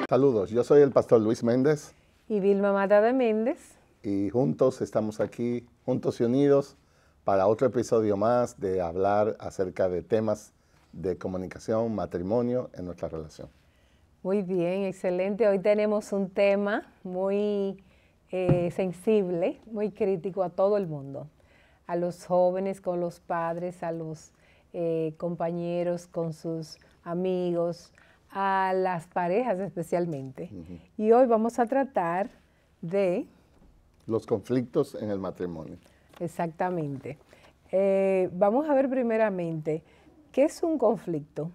Saludos, yo soy el pastor Luis Méndez Y Vilma Mata de Méndez. y juntos estamos aquí, juntos y unidos, para otro episodio más de hablar acerca de temas de comunicación, matrimonio en nuestra relación. Muy bien, excelente. Hoy tenemos un tema muy sensible, muy crítico a todo el mundo. A los jóvenes con los padres, a los compañeros con sus amigos, a las parejas especialmente. Y hoy vamos a tratar de... Los conflictos en el matrimonio. Exactamente. Vamos a ver primeramente, ¿qué es un conflicto?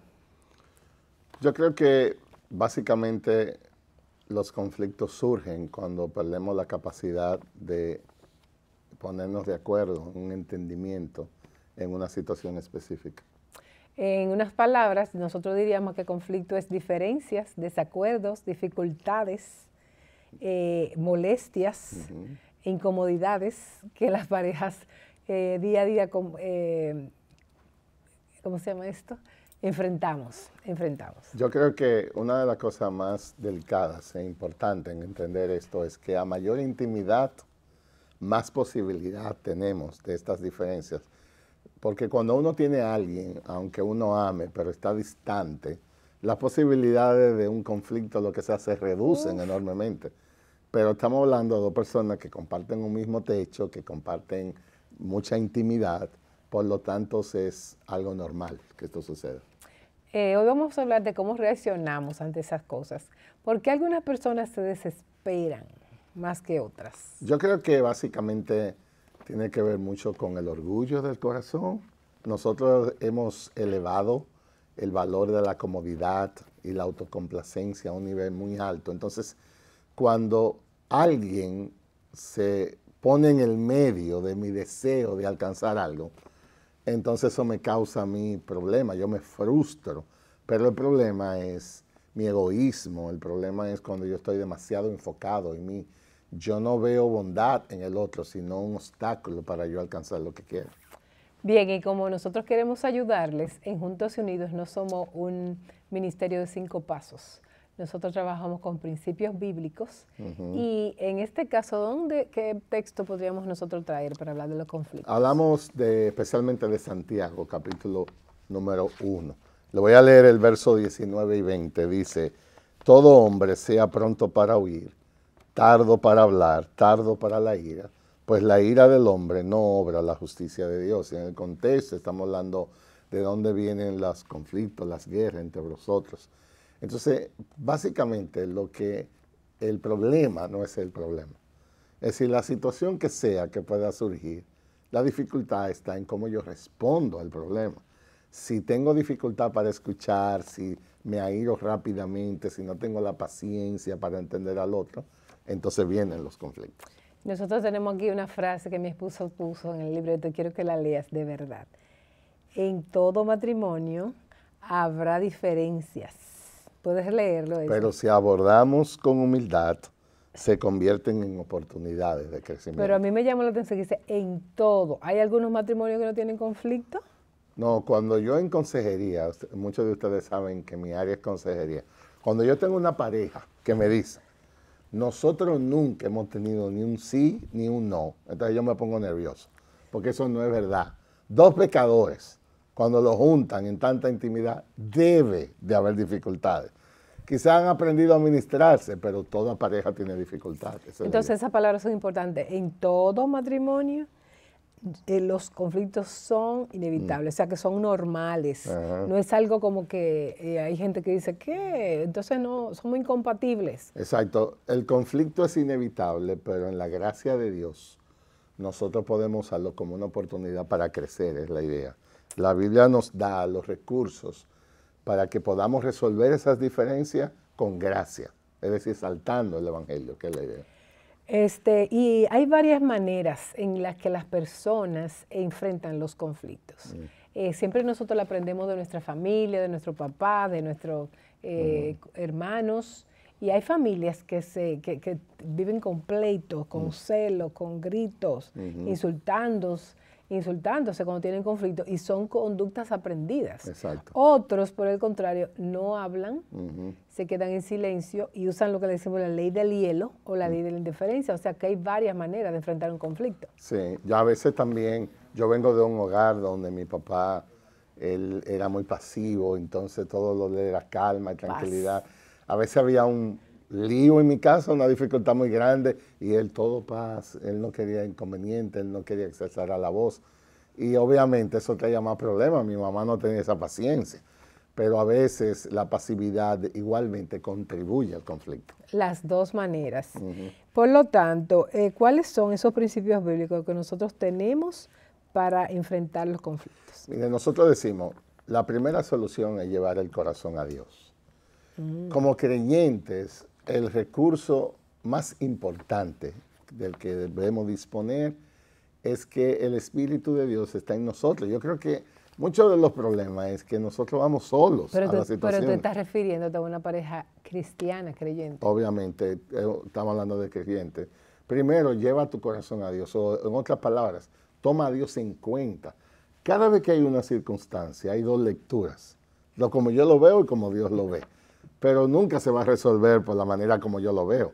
Yo creo que básicamente los conflictos surgen cuando perdemos la capacidad de ponernos de acuerdo, un entendimiento en una situación específica. En unas palabras, nosotros diríamos que conflicto es diferencias, desacuerdos, dificultades, molestias, incomodidades que las parejas día a día, ¿cómo se llama esto? Enfrentamos. Yo creo que una de las cosas más delicadas e importantes en entender esto es que a mayor intimidad, más posibilidad tenemos de estas diferencias. Porque cuando uno tiene a alguien, aunque uno ame, pero está distante, las posibilidades de un conflicto, lo que sea, se reducen enormemente. Pero estamos hablando de dos personas que comparten un mismo techo, que comparten mucha intimidad, por lo tanto es algo normal que esto suceda. Hoy vamos a hablar de cómo reaccionamos ante esas cosas. ¿Por qué algunas personas se desesperan más que otras? Yo creo que básicamente tiene que ver mucho con el orgullo del corazón. Nosotros hemos elevado el valor de la comodidad y la autocomplacencia a un nivel muy alto. Entonces, cuando alguien se pone en el medio de mi deseo de alcanzar algo, entonces eso me causa mi problema, yo me frustro. Pero el problema es mi egoísmo, el problema es cuando yo estoy demasiado enfocado en mí. Yo no veo bondad en el otro, sino un obstáculo para yo alcanzar lo que quiero. Bien, y como nosotros queremos ayudarles, en Juntos y Unidos no somos un ministerio de 5 pasos. Nosotros trabajamos con principios bíblicos y en este caso, ¿qué texto podríamos nosotros traer para hablar de los conflictos? Hablamos especialmente de Santiago, capítulo número 1. Le voy a leer el verso 19 y 20. Dice, todo hombre sea pronto para oír, tardo para hablar, tardo para la ira, pues la ira del hombre no obra la justicia de Dios. Y en el contexto estamos hablando de dónde vienen los conflictos, las guerras entre vosotros. Entonces, básicamente el problema no es el problema. Es decir, la situación que sea que pueda surgir, la dificultad está en cómo yo respondo al problema. Si tengo dificultad para escuchar, si me airo rápidamente, si no tengo la paciencia para entender al otro, entonces vienen los conflictos. Nosotros tenemos aquí una frase que mi esposo puso en el libreto, quiero que la leas de verdad. En todo matrimonio habrá diferencias. ¿Puedes leerlo? Eso? Pero si abordamos con humildad, se convierten en oportunidades de crecimiento. Pero a mí me llama la atención que dice en todo. ¿Hay algunos matrimonios que no tienen conflicto? No, cuando yo en consejería, muchos de ustedes saben que mi área es consejería, cuando yo tengo una pareja que me dice, nosotros nunca hemos tenido ni un sí ni un no, entonces yo me pongo nervioso, porque eso no es verdad. Dos pecadores, cuando los juntan en tanta intimidad, debe de haber dificultades. Quizás han aprendido a administrarse, pero toda pareja tiene dificultades. Entonces esas palabras son importantes. En todo matrimonio los conflictos son inevitables, o sea que son normales. No es algo como que hay gente que dice, ¿qué? Entonces no, somos incompatibles. Exacto. El conflicto es inevitable, pero en la gracia de Dios nosotros podemos usarlo como una oportunidad para crecer, es la idea. La Biblia nos da los recursos para que podamos resolver esas diferencias con gracia, es decir, saltando el Evangelio, que es la idea. Y hay varias maneras en las que las personas enfrentan los conflictos. Siempre nosotros lo aprendemos de nuestra familia, de nuestro papá, de nuestros hermanos. Y hay familias que viven con pleitos, con celos, con gritos, insultándose, insultándose cuando tienen conflicto y son conductas aprendidas. Exacto. Otros, por el contrario, no hablan, se quedan en silencio y usan lo que le decimos la ley del hielo o la ley de la indiferencia. O sea que hay varias maneras de enfrentar un conflicto. Sí, yo a veces también, yo vengo de un hogar donde mi papá, él era muy pasivo, entonces todo lo de era calma y tranquilidad. A veces había un lío en mi casa, una dificultad muy grande, y él todo paz, él no quería inconveniente, él no quería exaltar a la voz. Y obviamente eso traía más problemas, mi mamá no tenía esa paciencia, pero a veces la pasividad igualmente contribuye al conflicto. Las dos maneras. Por lo tanto, ¿cuáles son esos principios bíblicos que nosotros tenemos para enfrentar los conflictos? Mire, nosotros decimos, la primera solución es llevar el corazón a Dios. Como creyentes, el recurso más importante del que debemos disponer es que el Espíritu de Dios está en nosotros. Yo creo que muchos de los problemas es que nosotros vamos solos a la situación. Pero tú estás refiriéndote a una pareja cristiana, creyente. Obviamente, estamos hablando de creyentes. Primero, lleva tu corazón a Dios. O, en otras palabras, toma a Dios en cuenta. Cada vez que hay una circunstancia, hay dos lecturas. Lo como yo lo veo y como Dios lo ve. Pero nunca se va a resolver por la manera como yo lo veo.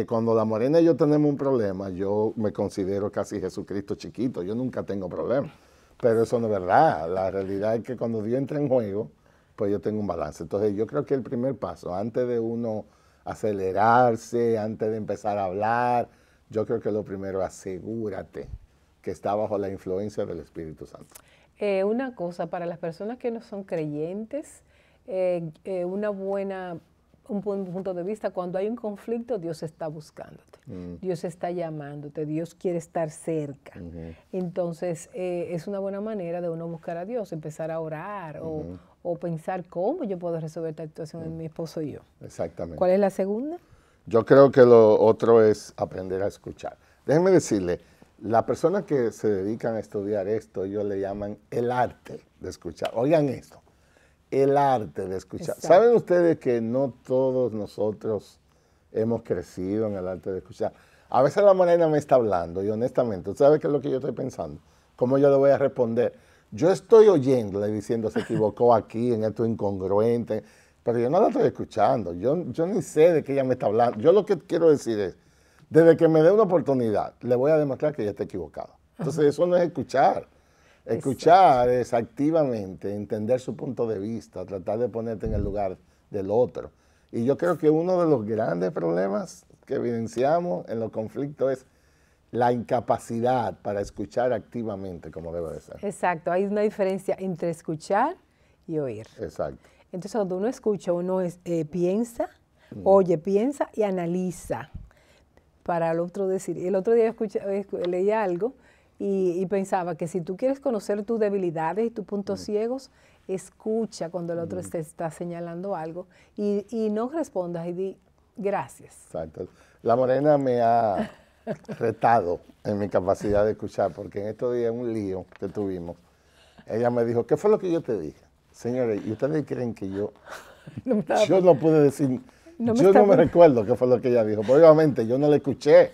Cuando la Morena y yo tenemos un problema, yo me considero casi Jesucristo chiquito. Yo nunca tengo problemas. Pero eso no es verdad. La realidad es que cuando Dios entra en juego, pues yo tengo un balance. Entonces yo creo que el primer paso, antes de uno acelerarse, antes de empezar a hablar, yo creo que lo primero, asegúrate que está bajo la influencia del Espíritu Santo. Una cosa, para las personas que no son creyentes, un punto de vista, cuando hay un conflicto, Dios está buscándote, Dios está llamándote, Dios quiere estar cerca. Entonces, es una buena manera de uno buscar a Dios, empezar a orar o pensar cómo yo puedo resolver esta situación en mi esposo y yo. Exactamente. ¿Cuál es la segunda? Yo creo que lo otro es aprender a escuchar. Déjenme decirle, las personas que se dedican a estudiar esto, ellos le llaman el arte de escuchar. Oigan esto. El arte de escuchar. Exacto. ¿Saben ustedes que no todos nosotros hemos crecido en el arte de escuchar? A veces la Morena me está hablando y honestamente, ¿tú sabes qué es lo que yo estoy pensando? ¿Cómo yo le voy a responder? Yo estoy oyéndole diciendo se equivocó aquí, en esto incongruente, pero yo no la estoy escuchando. Yo ni sé de qué ella me está hablando. Yo lo que quiero decir es, desde que me dé una oportunidad, le voy a demostrar que ella está equivocada. Entonces eso no es escuchar. Escuchar es activamente entender su punto de vista, tratar de ponerte en el lugar del otro. Y yo creo que uno de los grandes problemas que evidenciamos en los conflictos es la incapacidad para escuchar activamente como debe de ser. Exacto, hay una diferencia entre escuchar y oír. Exacto. Entonces, cuando uno escucha, uno piensa, oye, piensa y analiza para el otro decir. El otro día leía algo y pensaba que si tú quieres conocer tus debilidades y tus puntos ciegos, escucha cuando el otro te está señalando algo y no respondas y di gracias. Exacto. La Morena me ha retado en mi capacidad de escuchar, porque en estos días un lío que tuvimos, ella me dijo, ¿qué fue lo que yo te dije? Señores, ¿y ustedes creen que yo no pude decir, yo no me recuerdo qué fue lo que ella dijo, porque obviamente yo no la escuché,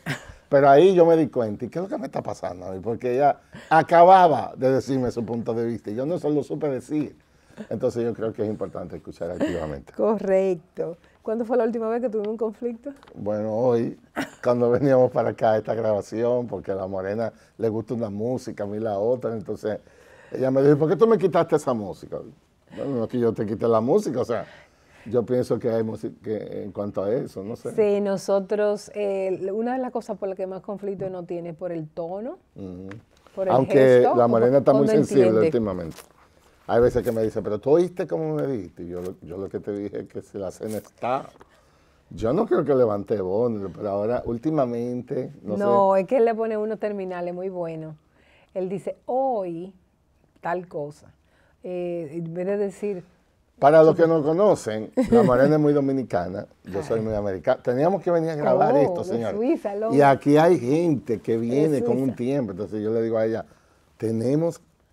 pero ahí yo me di cuenta, ¿y qué es lo que me está pasando a mí? Porque ella acababa de decirme su punto de vista y yo no se lo supe decir. Entonces yo creo que es importante escuchar activamente. Correcto. ¿Cuándo fue la última vez que tuvimos un conflicto? Bueno, hoy, cuando veníamos para acá a esta grabación, porque a la Morena le gusta una música, a mí la otra, entonces ella me dijo, ¿por qué tú me quitaste esa música? Bueno, no es que yo te quite la música, o sea, yo pienso que hay música en cuanto a eso, no sé. Sí, nosotros, una de las cosas por las que más conflicto no tiene es por el tono, por el Aunque gesto, la Morena está muy sensible entiende. últimamente. Hay veces que me dice, pero tú oíste cómo me dijiste. Y yo lo que te dije es que si la cena está... Yo no creo que levante voz, pero ahora últimamente, no sé. Es que él le pone unos terminales muy buenos. Él dice, hoy, tal cosa. En vez de decir... Para los que no conocen, la Morena es muy dominicana, yo soy muy americana. Teníamos que venir a grabar esto, señor. Y aquí hay gente que viene con un tiempo. Entonces yo le digo a ella,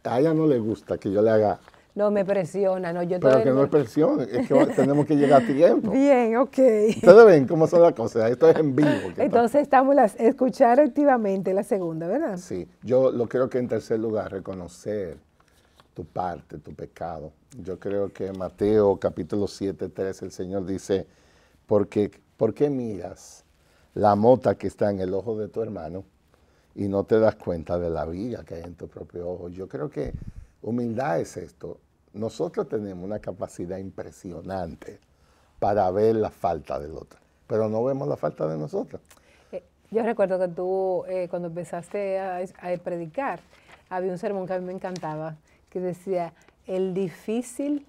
a ella no le gusta que yo le haga No me presiona, no, yo Pero todavía que no es presión, es que tenemos que llegar a tiempo. Bien, ok. Ustedes ven cómo son las cosas, esto es en vivo. Entonces estamos a escuchar activamente la segunda, ¿verdad? Sí, yo lo creo que en tercer lugar, reconocer tu parte, tu pecado. Yo creo que en Mateo capítulo 7:3 el Señor dice, ¿por qué miras la mota que está en el ojo de tu hermano y no te das cuenta de la viga que hay en tu propio ojo? Yo creo que humildad es esto. Nosotros tenemos una capacidad impresionante para ver la falta del otro, pero no vemos la falta de nosotros. Yo recuerdo que tú, cuando empezaste a predicar, había un sermón que a mí me encantaba, que decía, el difícil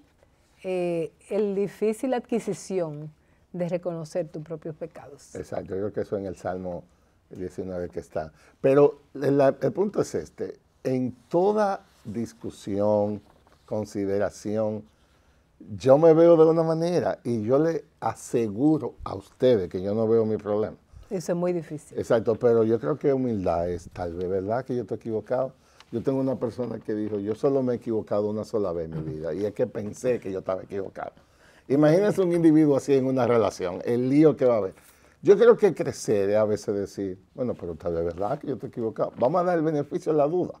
adquisición de reconocer tus propios pecados. Exacto, yo creo que eso en el Salmo 19 que está. Pero el punto es este, en toda discusión, consideración, yo me veo de una manera y yo le aseguro a ustedes que yo no veo mi problema. Eso es muy difícil. Exacto, pero yo creo que humildad es tal vez, ¿verdad? Que yo estoy equivocado. Yo tengo una persona que dijo, yo solo me he equivocado una sola vez en mi vida y es que pensé que yo estaba equivocado. Imagínense un individuo así en una relación, el lío que va a haber. Yo creo que crecer es a veces decir, bueno, pero tal vez es verdad que yo estoy equivocado. Vamos a dar el beneficio de la duda.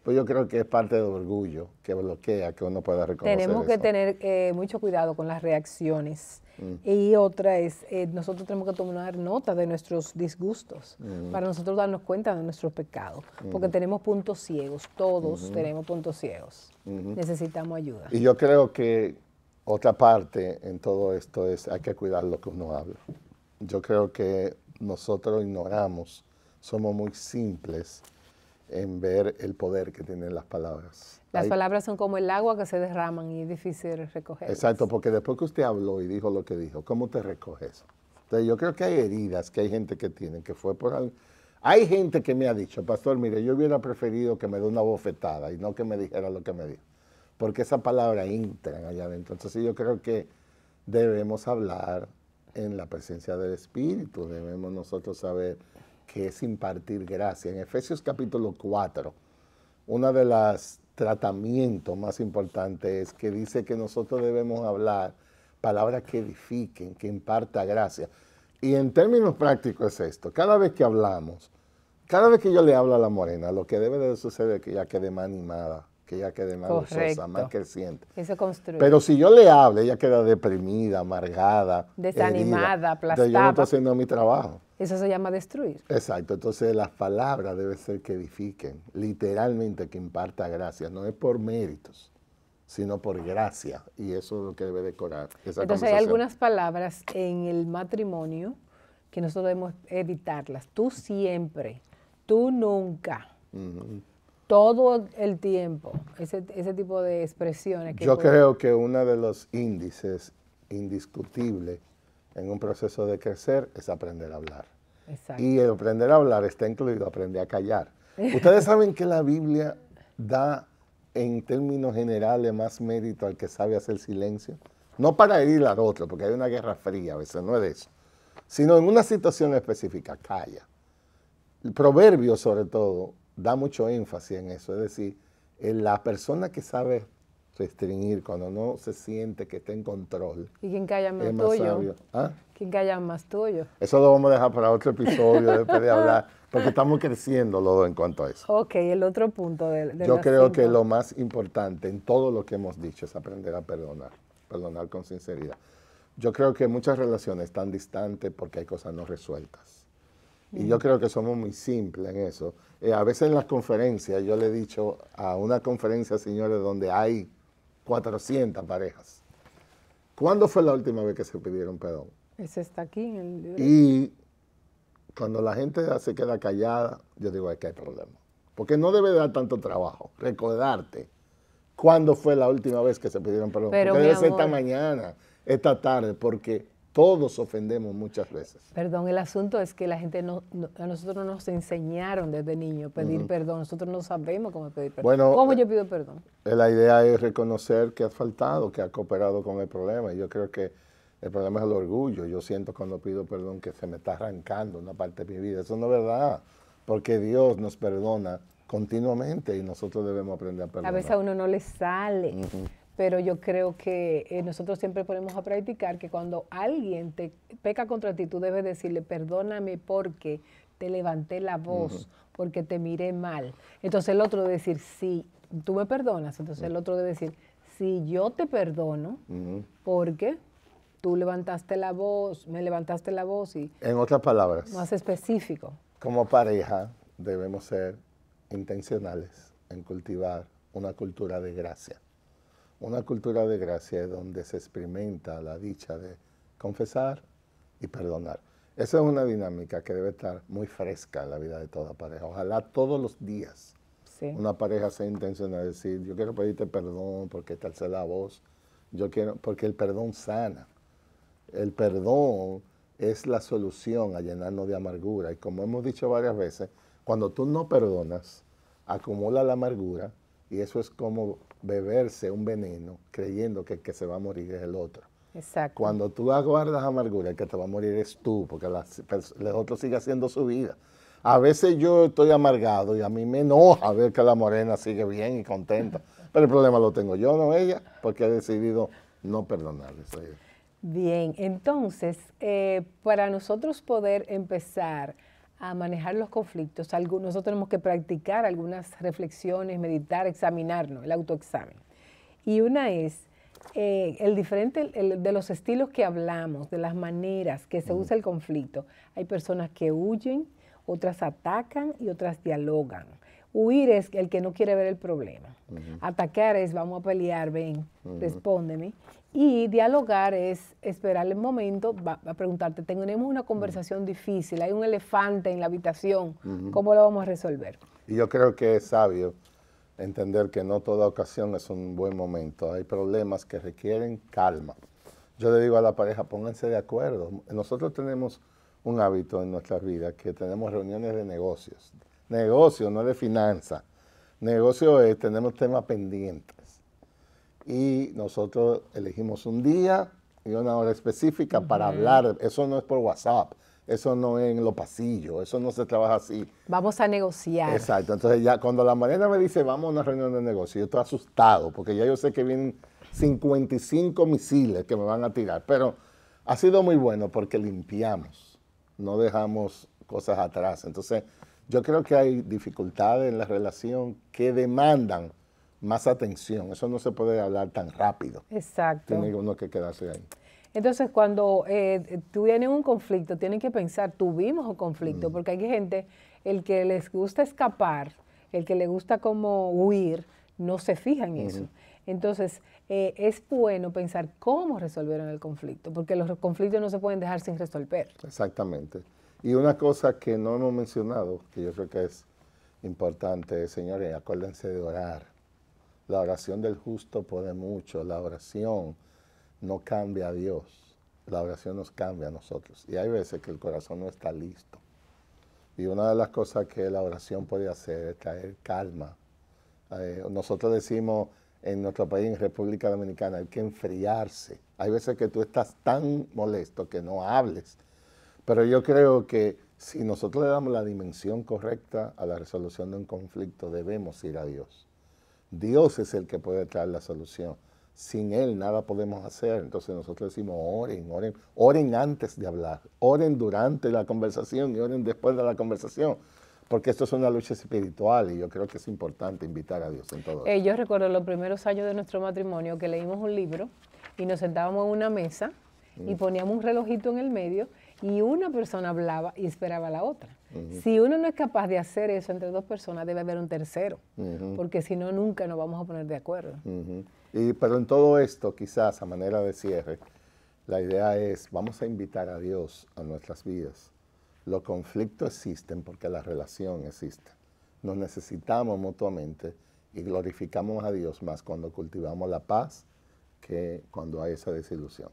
Pues yo creo que es parte del orgullo que bloquea que uno pueda reconocer Tenemos que eso. tener mucho cuidado con las reacciones. Y otra es, nosotros tenemos que tomar nota de nuestros disgustos para nosotros darnos cuenta de nuestros pecados. Porque tenemos puntos ciegos, todos tenemos puntos ciegos. Necesitamos ayuda. Y yo creo que otra parte en todo esto es hay que cuidar lo que uno habla. Yo creo que nosotros ignoramos, somos muy simples en ver el poder que tienen las palabras. Las palabras son como el agua que se derraman y es difícil recoger. Exacto, porque después que usted habló y dijo lo que dijo, ¿cómo te recoge eso? Entonces yo creo que hay heridas que hay gente que tiene, que fue por algo. Hay gente que me ha dicho, pastor, mire, yo hubiera preferido que me dé una bofetada y no que me dijera lo que me dijo. Porque esa palabra entran allá adentro. Entonces yo creo que debemos hablar en la presencia del Espíritu. Debemos nosotros saber qué es impartir gracia. En Efesios capítulo 4, uno de los tratamientos más importantes es que dice que nosotros debemos hablar palabras que edifiquen, que imparta gracia. Y en términos prácticos es esto. Cada vez que hablamos, cada vez que yo le hablo a la morena, lo que debe de suceder es que ella quede más animada, que ella quede más gozosa, más creciente. Eso construye. Pero si yo le hablo, ella queda deprimida, amargada, desanimada, aplastada. Yo no estoy haciendo mi trabajo. Eso se llama destruir. Exacto. Entonces las palabras deben ser que edifiquen, literalmente que imparta gracia. No es por méritos, sino por gracia. Y eso es lo que debe decorar esa Entonces hay algunas palabras en el matrimonio que nosotros debemos evitarlas. Tú siempre, tú nunca. Todo el tiempo, ese tipo de expresiones. Yo creo que uno de los índices indiscutibles en un proceso de crecer es aprender a hablar. Exacto. Y el aprender a hablar está incluido aprender a callar. Ustedes saben que la Biblia da en términos generales más mérito al que sabe hacer silencio. No para herir al otro, porque hay una guerra fría a veces, no es de eso. Sino en una situación específica, calla. El proverbio sobre todo da mucho énfasis en eso, es decir, en la persona que sabe restringir cuando no se siente que está en control. ¿Y quién calla más es más tuyo? sabio. ¿Ah? ¿Quién calla más tuyo? Eso lo vamos a dejar para otro episodio después de hablar, porque estamos creciendo los dos en cuanto a eso. Ok, el otro punto de Yo creo que lo más importante en todo lo que hemos dicho es aprender a perdonar con sinceridad. Yo creo que muchas relaciones están distantes porque hay cosas no resueltas. Y yo creo que somos muy simples en eso. A veces en las conferencias, yo le he dicho a una conferencia, señores, donde hay 400 parejas. ¿Cuándo fue la última vez que se pidieron perdón? Ese está aquí en el libro. Y cuando la gente se queda callada, yo digo, es que hay problema. Porque no debe dar tanto trabajo recordarte cuándo fue la última vez que se pidieron perdón. Pero, porque debe ser esta mañana, esta tarde, porque todos ofendemos muchas veces. Perdón, el asunto es que la gente a nosotros no nos enseñaron desde niños pedir perdón. Nosotros no sabemos cómo pedir perdón. Bueno, ¿cómo yo pido perdón? La idea es reconocer que has faltado, que has cooperado con el problema. Y yo creo que el problema es el orgullo. Yo siento cuando pido perdón que se me está arrancando una parte de mi vida. Eso no es verdad, porque Dios nos perdona continuamente y nosotros debemos aprender a perdonar. A veces a uno no le sale. pero yo creo que nosotros siempre ponemos a practicar que cuando alguien te peca contra ti, tú debes decirle, perdóname porque te levanté la voz, porque te miré mal. Entonces el otro debe decir, sí, tú me perdonas. Entonces el otro debe decir, sí, yo te perdono porque tú levantaste la voz, me levantaste la voz y... En otras palabras, más específico. como pareja debemos ser intencionales en cultivar una cultura de gracia. Una cultura de gracia es donde se experimenta la dicha de confesar y perdonar. Esa es una dinámica que debe estar muy fresca en la vida de toda pareja. Ojalá todos los días una pareja sea intencional de decir, yo quiero pedirte perdón porque te alcé la voz, yo quiero, porque el perdón sana. El perdón es la solución a llenarnos de amargura. Y como hemos dicho varias veces, cuando tú no perdonas, acumula la amargura y eso es como beberse un veneno creyendo que el que se va a morir es el otro. Exacto. Cuando tú aguardas amargura, el que te va a morir es tú, porque el otro sigue haciendo su vida. A veces yo estoy amargado y a mí me enoja ver que la morena sigue bien y contenta. Pero el problema lo tengo yo, no ella, porque he decidido no perdonarle. Bien, entonces, para nosotros poder empezar a manejar los conflictos, nosotros tenemos que practicar algunas reflexiones, meditar, examinarnos, el autoexamen. Y una es de los estilos que hablamos, de las maneras que se usa el conflicto. Hay personas que huyen, otras atacan y otras dialogan. Huir es el que no quiere ver el problema. Atacar es, vamos a pelear, ven, respóndeme. Y dialogar es esperar el momento, a preguntarte, tenemos una conversación difícil, hay un elefante en la habitación, ¿cómo lo vamos a resolver? Y yo creo que es sabio entender que no toda ocasión es un buen momento. Hay problemas que requieren calma. Yo le digo a la pareja, pónganse de acuerdo. Nosotros tenemos un hábito en nuestras vidas que tenemos reuniones de negocios. Negocio, no de finanzas. Negocio es, tenemos temas pendientes. Y nosotros elegimos un día y una hora específica para hablar. Eso no es por WhatsApp, eso no es en los pasillos, eso no se trabaja así. Vamos a negociar. Exacto. Entonces ya cuando la morena me dice vamos a una reunión de negocio, yo estoy asustado porque ya yo sé que vienen 55 misiles que me van a tirar. Pero ha sido muy bueno porque limpiamos, no dejamos cosas atrás. Entonces yo creo que hay dificultades en la relación que demandan más atención. Eso no se puede hablar tan rápido. Exacto. Tiene uno que quedarse ahí. Entonces, cuando tú tienes un conflicto, tienen que pensar, tuvimos un conflicto, porque hay gente, el que les gusta escapar, el que le gusta como huir, no se fija en eso. Entonces, es bueno pensar cómo resolvieron el conflicto, porque los conflictos no se pueden dejar sin resolver. Exactamente. Y una cosa que no hemos mencionado, que yo creo que es importante, señores, acuérdense de orar. La oración del justo puede mucho. La oración no cambia a Dios. La oración nos cambia a nosotros. Y hay veces que el corazón no está listo. Y una de las cosas que la oración puede hacer es traer calma. Nosotros decimos en nuestro país, en República Dominicana, hay que enfriarse. Hay veces que tú estás tan molesto que no hables. Pero yo creo que si nosotros le damos la dimensión correcta a la resolución de un conflicto, debemos ir a Dios. Dios es el que puede traer la solución. Sin Él nada podemos hacer. Entonces nosotros decimos, oren antes de hablar, oren durante la conversación y oren después de la conversación. Porque esto es una lucha espiritual y yo creo que es importante invitar a Dios en todo eso. Yo recuerdo los primeros años de nuestro matrimonio que leímos un libro y nos sentábamos en una mesa y poníamos un relojito en el medio y una persona hablaba y esperaba a la otra. Si uno no es capaz de hacer eso entre dos personas, debe haber un tercero, porque si no, nunca nos vamos a poner de acuerdo. Pero en todo esto, quizás a manera de cierre, la idea es, vamos a invitar a Dios a nuestras vidas. Los conflictos existen porque la relación existe. Nos necesitamos mutuamente y glorificamos a Dios más cuando cultivamos la paz que cuando hay esa desilusión.